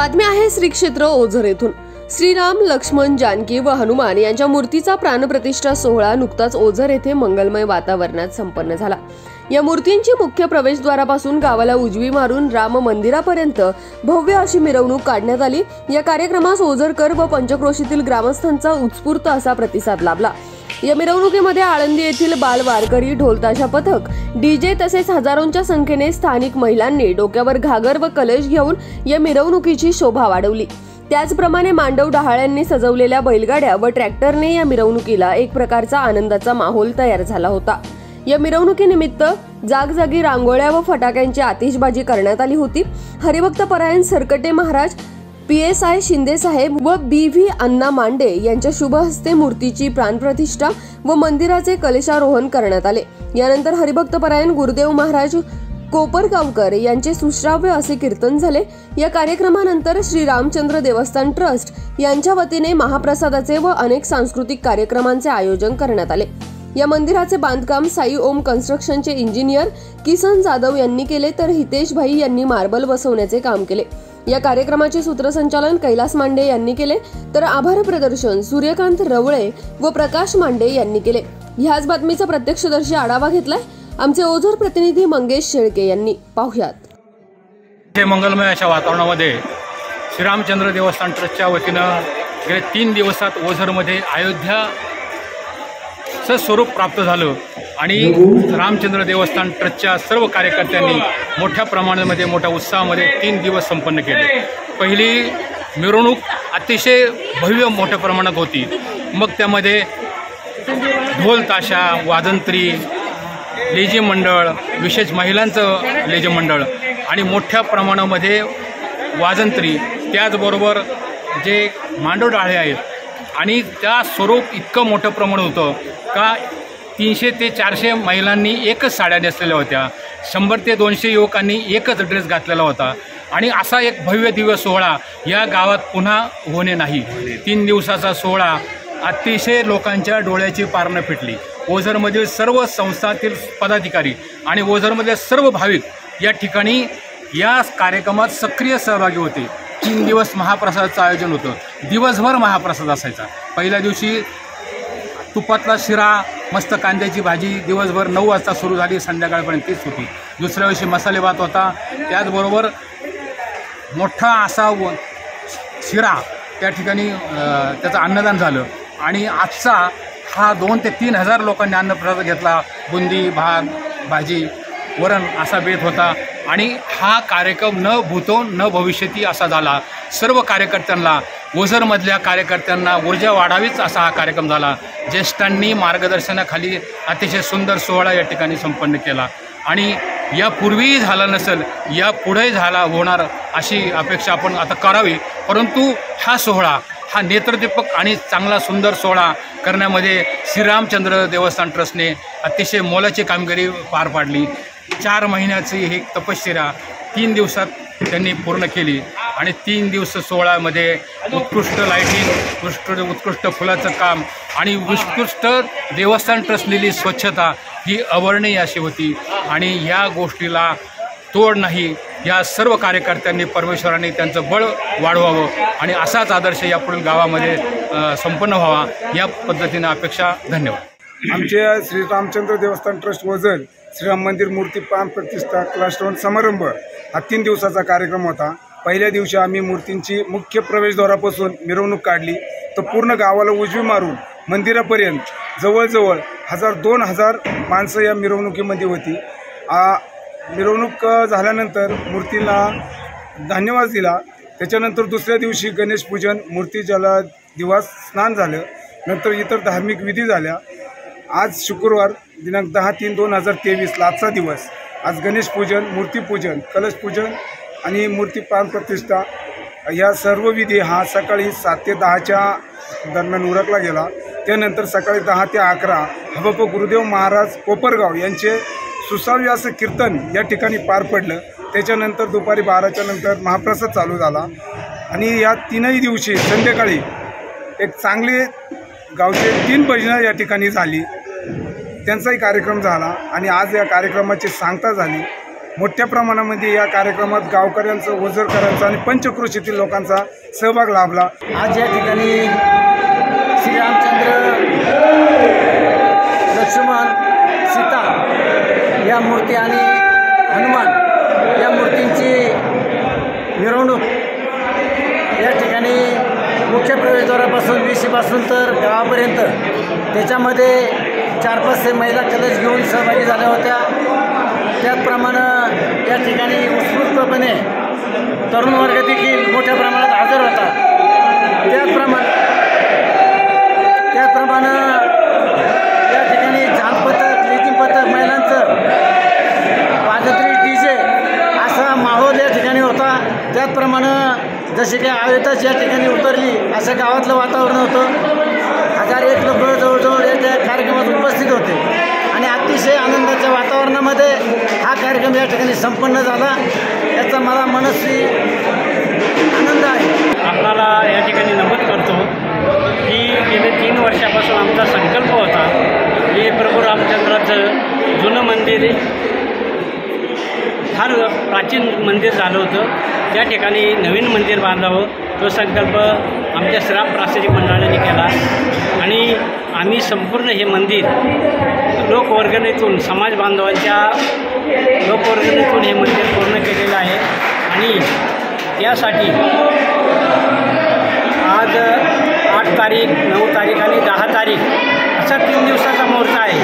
बातमी आहे श्री क्षेत्र ओझर येथून। श्रीराम, लक्ष्मण, जानकी व हनुमान यांच्या मूर्तीचा प्राणप्रतिष्ठा सोहळा नुकताच ओझर येथे मंगलमय वातावरणात संपन्न झाला। या मूर्तींची मुख्य प्रवेशद्वारापासून गावाला उजवी मारून राम मंदिरापर्यंत भव्य अशी मिरवणूक काढण्यात आली। या कार्यक्रमास ओझरकर व पंचक्रोशीतील ग्रामस्थांचा उत्स्फूर्त असा प्रतिसाद लाभला। या मिरवणुकीमध्ये आळंदी येथील बाल वारकरी, ढोलताशा पथक, डीजे तसेच हजारोंच्या संख्येने स्थानिक महिलांनी डोक्यावर घागर व कलश घेऊन या मिरवणुकीची शोभा वाढवली। त्याचप्रमाणे मांडव डहाळ्यांनी सजवलेल्या बैलगाड्या व ट्रॅक्टरने या मिरवणुकीला एक प्रकारचा आनंदाचा माहोल तयार झाला होता। या मिरवणुकीनिमित्त जागजागी रांगोळ्या व फटाक्यांची आतिषबाजी करण्यात आली होती। हरिभक्त परायण सरकटे महाराज, PSI शिंदे साहेब व BV अण्णा मांडे यांच्या शुभ हस्ते मूर्तीची प्राणप्रतिष्ठा व मंदिराचे कलशारोहण करण्यात आले। यानंतर हरिभक्त परायण गुरुदेव महाराज कोपरगावकर यांचे सुश्राव्य असे कीर्तन झाले। या कार्यक्रमानंतर श्री रामचंद्र देवस्थान ट्रस्ट यांच्या वतीने महाप्रसादाचे व अनेक सांस्कृतिक कार्यक्रमांचे आयोजन करण्यात आले। या मंदिराचे बांधकाम साई ओम कन्स्ट्रक्शनचे इंजिनियर किसन जाधव यांनी केले, तर हितेश भाई यांनी मार्बल बसवण्याचे काम केले। या कार्यक्रमाचे सूत्रसंचालन कैलास मांडे यांनी केले, तर आभार प्रदर्शन सूर्यकांत रवळे व प्रकाश मांडे यांनी केले। ह्याच बातमीचा प्रत्यक्षदर्शी आढावा घेतलाय आमचे ओझर प्रतिनिधी मंगेश शेळके यांनी। पाहुयात। हे मंगलमय अशा वातावरणामध्ये श्रीरामचंद्र देवस्थान ट्रस्टच्या वतीनं गेल्या 3 दिवसात ओझरमध्ये अयोध्याचं स्वरूप प्राप्त झालं आणि रामचंद्र देवस्थान ट्रस्टच्या सर्व कार्यकर्त्यांनी मोठ्या प्रमाणामध्ये मोठ्या उत्साहामध्ये 3 दिवस संपन्न केले। पहिली मिरवणूक अतिशय भव्य मोठ्या प्रमाणात होती, मग त्यामध्ये ढोल ताशा, वाजंत्री, लेझिम मंडळ, विशेष महिलांचं लेझिम मंडळ आणि मोठ्या प्रमाणामध्ये वाजंत्री, त्याचबरोबर जे मांडव डाळे आहेत आणि त्या स्वरूप इतकं मोठं प्रमाण होतं का 300 ते 400 महिलांनी एकच साड्या नेसलेल्या होत्या, 100 ते 200 युवकांनी एकच ड्रेस घातलेला होता आणि असा एक भव्य दिव्य सोहळा या गावात पुन्हा होणे नाही। 3 दिवसाचा सोहळा अतिशय लोकांच्या डोळ्याची पारणं फिटली। ओझरमधील सर्व संस्थातील पदाधिकारी आणि ओझरमधील सर्व भाविक या ठिकाणी या कार्यक्रमात सक्रिय सहभागी होते। 3 दिवस महाप्रसादाचं आयोजन होतं, दिवसभर महाप्रसाद असायचा। पहिल्या दिवशी तुपातला शिरा, मस्त कांद्याची भाजी दिवसभर 9 वाजता सुरू झाली, संध्याकाळपर्यंत तीच होती। दुसऱ्या दिवशी मसाले भात होता, त्याचबरोबर मोठा असा शिरा त्या ठिकाणी त्याचं अन्नदान झालं आणि आजचा हा 2 ते 3 हजार लोकांनी अन्नप्रसाद घेतला। बुंदी, भात, भाजी, वरण असा बेत होता आणि हा कार्यक्रम न भूतो न भविष्यती असा झाला। सर्व कार्यकर्त्यांना, ओझरमधल्या कार्यकर्त्यांना ऊर्जा वाढावीच असा हा कार्यक्रम झाला। ज्येष्ठांनी मार्गदर्शनाखाली अतिशय सुंदर सोहळा या ठिकाणी संपन्न केला आणि यापूर्वीही झाला नसेल, यापुढे झाला होणार अशी अपेक्षा आपण आता करावी। परंतु हा सोहळा, हा नेत्रदीपक आणि चांगला सुंदर सोहळा करण्यामध्ये श्रीरामचंद्र देवस्थान ट्रस्टने अतिशय मोलाची कामगिरी पार पाडली। 4 महिन्याची ही तपश्चर्या 3 दिवसात त्यांनी पूर्ण केली आणि 3 दिवस सोहळ्यामध्ये उत्कृष्ट लाईटिंग, उत्कृष्ट फुलाचं काम आणि उत्कृष्ट देवस्थान ट्रस्टलेली स्वच्छता ही अवर्णनीय अशी होती आणि या गोष्टीला तोड नाही। या सर्व कार्यकर्त्यांनी परमेश्वराने त्यांचं बळ वाढवावं आणि असाच आदर्श यापुढील गावामध्ये संपन्न व्हावा या पद्धतीने अपेक्षा। धन्यवाद। आमचे श्री रामचंद्र देवस्थान ट्रस्ट ओझर श्रीराम मंदिर मूर्ती प्राणप्रतिष्ठा कलशारोहण समारंभ हा 3 दिवसाचा कार्यक्रम होता। पहिल्या दिवशी आम्ही मूर्तींची मुख्य प्रवेशद्वारापासून मिरवणूक काढली, तर पूर्ण गावाला उजवी मारून मंदिरापर्यंत जवळजवळ 1000-2000 माणसं या मिरवणुकीमध्ये होती। मिरवणूक झाल्यानंतर मूर्तीला धन्यवाद दिला। त्याच्यानंतर दुसऱ्या दिवशी गणेश पूजन, मूर्ती जला दिवस स्नान झालं, नंतर इतर धार्मिक विधी झाल्या। आज शुक्रवार दिनांक 10/3/2023 आजचा दिवस। आज गणेश पूजन, मूर्तीपूजन, कलश पूजन आणि मूर्ती प्राणप्रतिष्ठा या सर्व विधी हा सकाळी 7 ते 10च्या दरम्यान उरकला गेला। त्यानंतर सकाळी 10 ते 11 हबप गुरुदेव महाराज कोपरगाव यांचे सुसाव्य असं कीर्तन या ठिकाणी पार पडलं। त्याच्यानंतर दुपारी 12च्या नंतर महाप्रसाद चालू झाला आणि या 3ही दिवशी संध्याकाळी एक चांगले गावचे 3 भजनं या ठिकाणी झाली, त्यांचाही कार्यक्रम झाला आणि आज या कार्यक्रमाची सांगता झाली। मोठ्या प्रमाणामध्ये या कार्यक्रमात गावकऱ्यांचं, ओझरकरांचा आणि पंचक्रोशीतील लोकांचा सहभाग लाभला। आज या ठिकाणी श्री रामचंद्र, लक्ष्मण, सीता या मूर्ती आणि हनुमान या मूर्तींची मिरवणूक या ठिकाणी मुख्य प्रवेशद्वारापासून वेशीपासून तर गावापर्यंत त्याच्यामध्ये 4-5 महिला कलश घेऊन सहभागी झाल्या होत्या। त्याचप्रमाणे या ठिकाणी उत्स्फूर्तपणे तरुण वर्ग देखील मोठ्या प्रमाणात हजर होता। त्याचप्रमाणे या ठिकाणी झाल पथक, लेझिम पथक, महिलांचं वाजंत्री, DJ असा माहोल या ठिकाणी होता। त्याचप्रमाणे जसे की आवेताच या ठिकाणी उतरली असं गावातलं वातावरण होतं। 1001 लोक जवळजवळ या त्या कार्यक्रमात उपस्थित होते आणि अतिशय आनंदाच्या वातावरणामध्ये हा कार्यक्रम या ठिकाणी संपन्न झाला। याचा मला मनस्वी आनंद आहे। आपल्याला या ठिकाणी नमूद करतो की गेले 3 वर्षापासून आमचा संकल्प होता की प्रभू रामचंद्राचं जुनं मंदिर फार प्राचीन मंदिर झालं होतं, त्या ठिकाणी नवीन मंदिर बांधावं। तो संकल्प आमच्या श्रीराम प्रासादिक मंडळाने केला आणि आम्ही संपूर्ण हे मंदिर लोकवर्गणीतून, समाज बांधवांच्या लोकवर्गणीतून हे मंदिर पूर्ण केलेलं आहे आणि त्यासाठी आज 8 तारीख, 9 तारीख आणि 10 तारीख असा 3 दिवसाचा मुहूर्त आहे।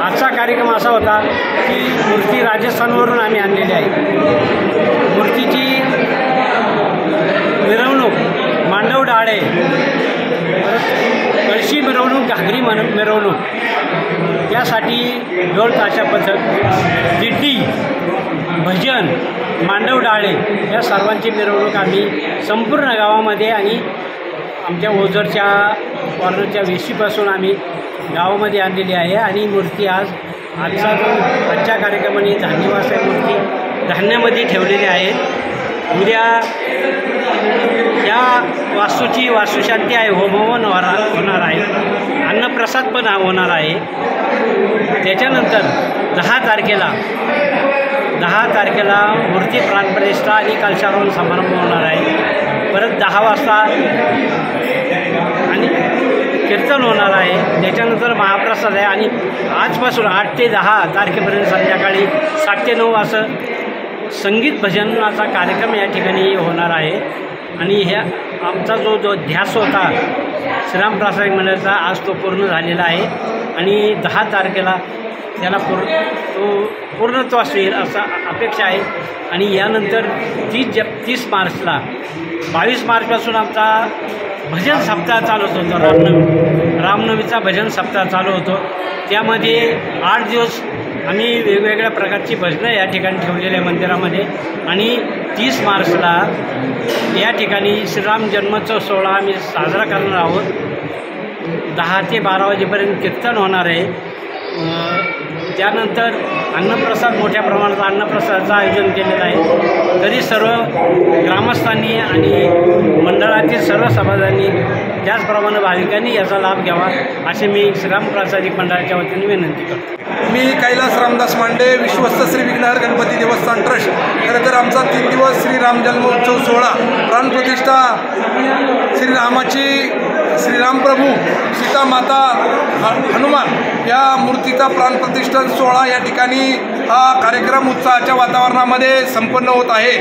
आजचा कार्यक्रम असा होता की मूर्ती राजस्थानवरून आम्ही आणलेली आहे। मूर्तीची मिरवणूक मांडव डाळे, कळशी मिरवणूक, घागरी मिरवणूक, त्यासाठी ढोल ताशा पथक, दिंडी, भजन, मांडव डाळे या सर्वांची मिरवणूक आम्ही संपूर्ण गावामध्ये आणि आमच्या ओझरच्या कॉर्नरच्या वेशीपासून आम्ही गावामध्ये आणलेली आहे आणि मूर्ती आजच्या कार्यक्रमाने धान्यवास आहे, मूर्ती धान्यामध्ये ठेवलेली आहेत। उद्या या वास्तूची वास्तुशांती आहे, होमहवन होणार आहे, अन्नप्रसाद पण होणार आहे। त्याच्यानंतर 10 तारखेला मूर्ती प्राणप्रतिष्ठा आणि कलशारोहण समारंभ होणार आहे। परत 10 वाजता आणि कीर्तन होणार आहे। त्याच्यानंतर महाप्रसाद आहे आणि आजपासून 8 ते 10 तारखेपर्यंत संध्याकाळी 7 ते 9 असं संगीत भजनाचा कार्यक्रम या ठिकाणी होणार आहे। आणि ह्या आमचा जो ध्यास होता श्रीराम प्रासादिक मंडळाचा आज तो पूर्ण झालेला आहे आणि 10 तारखेला त्याला पूर्णत्वास येईल असा अपेक्षा आहे। आणि यानंतर 30 मार्चला 22 मार्चपासून आमचा भजन सप्ताह चालू होतो। रामनवमीचा भजन सप्ताह चालू होतो। त्यामध्ये 8 दिवस आम्ही वेगवेगळ्या प्रकारची भजनं या ठिकाणी ठेवलेल्या आहे मंदिरामध्ये आणि 30 मार्चला या ठिकाणी श्रीराम जन्मोत्सव सोहळा आम्ही साजरा करणार आहोत। 10 ते 12 वाजेपर्यंत कीर्तन होणार आहे। त्यानंतर अन्नप्रसाद, मोठ्या प्रमाणात अन्नप्रसादाचं आयोजन केलेलं आहे। तरी सर्व ग्रामस्थांनी आणि मंडळातील सर्व सभासदांनी त्याचप्रमाणे भाविकांनी याचा लाभ घ्यावा असे मी श्रीराम प्रासादिक मंडळाच्या वतीने विनंती करतो। मी कैलास रामदास मांडे, विश्वस्त श्री विघ्नहर गणपती देवस्थान ट्रस्ट। खरं तर आमचा 3 दिवस श्रीराम जन्मोत्सव सोहळा, प्राणप्रतिष्ठा, श्रीरामाची, श्रीरामप्रभू, सीता माता, हनुमान या मूर्तीचा प्राणप्रतिष्ठा सोहळा या ठिकाणी हा कार्यक्रम उत्साहाच्या वातावरणामध्ये संपन्न होत आहे।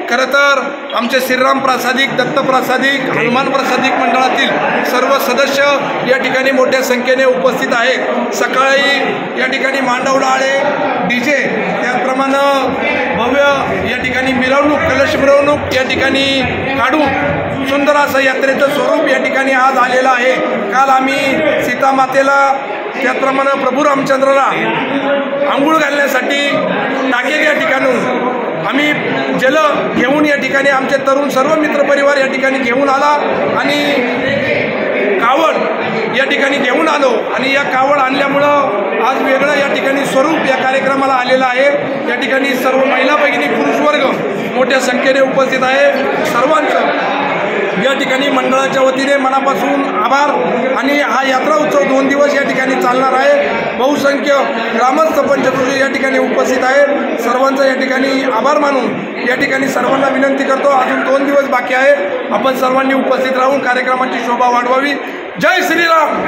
खरं तर आमचे श्रीराम प्रासादिक, दत्त प्रासादिक, हनुमान प्रासादिक मंडळातील सर्व सदस्य या ठिकाणी मोठ्या संख्येने उपस्थित आहेत। सकाळी या ठिकाणी मांडव डाळे, DJ, त्याचप्रमाणे भव्य या ठिकाणी मिरवणूक, कलश मिरवणूक या ठिकाणी काढून सुंदर असं यात्रेचं स्वरूप या ठिकाणी आज आलेलं आहे। काल आम्ही सीतामातेला, त्याचप्रमाणे प्रभू रामचंद्राला आंघोळ घालण्यासाठी टाके या ठिकाणून आम्ही जल घेऊन या ठिकाणी आमचे तरुण सर्व मित्रपरिवार या ठिकाणी घेऊन आला आणि कावड या ठिकाणी घेऊन आलो आणि या कावड आणल्यामुळं आज वेगळं या ठिकाणी स्वरूप या कार्यक्रमाला आलेलं आहे। या ठिकाणी सर्व महिला भगिनी, पुरुष वर्ग मोठ्या संख्येने उपस्थित आहे। सर्वांचं या ठिकाणी मंडळाच्या वतीने मनापासून आभार। आणि हा यात्रा उत्सव 2 दिवस या ठिकाणी चालणार आहे। बहुसंख्य ग्रामस्थ पंचक्रोशी या ठिकाणी उपस्थित आहेत। सर्वांचा या ठिकाणी आभार मानून या ठिकाणी सर्वांना विनंती करतो, अजून 2 दिवस बाकी आहे, आपण सर्वांनी उपस्थित राहून कार्यक्रमाची शोभा वाढवावी। जय श्रीराम।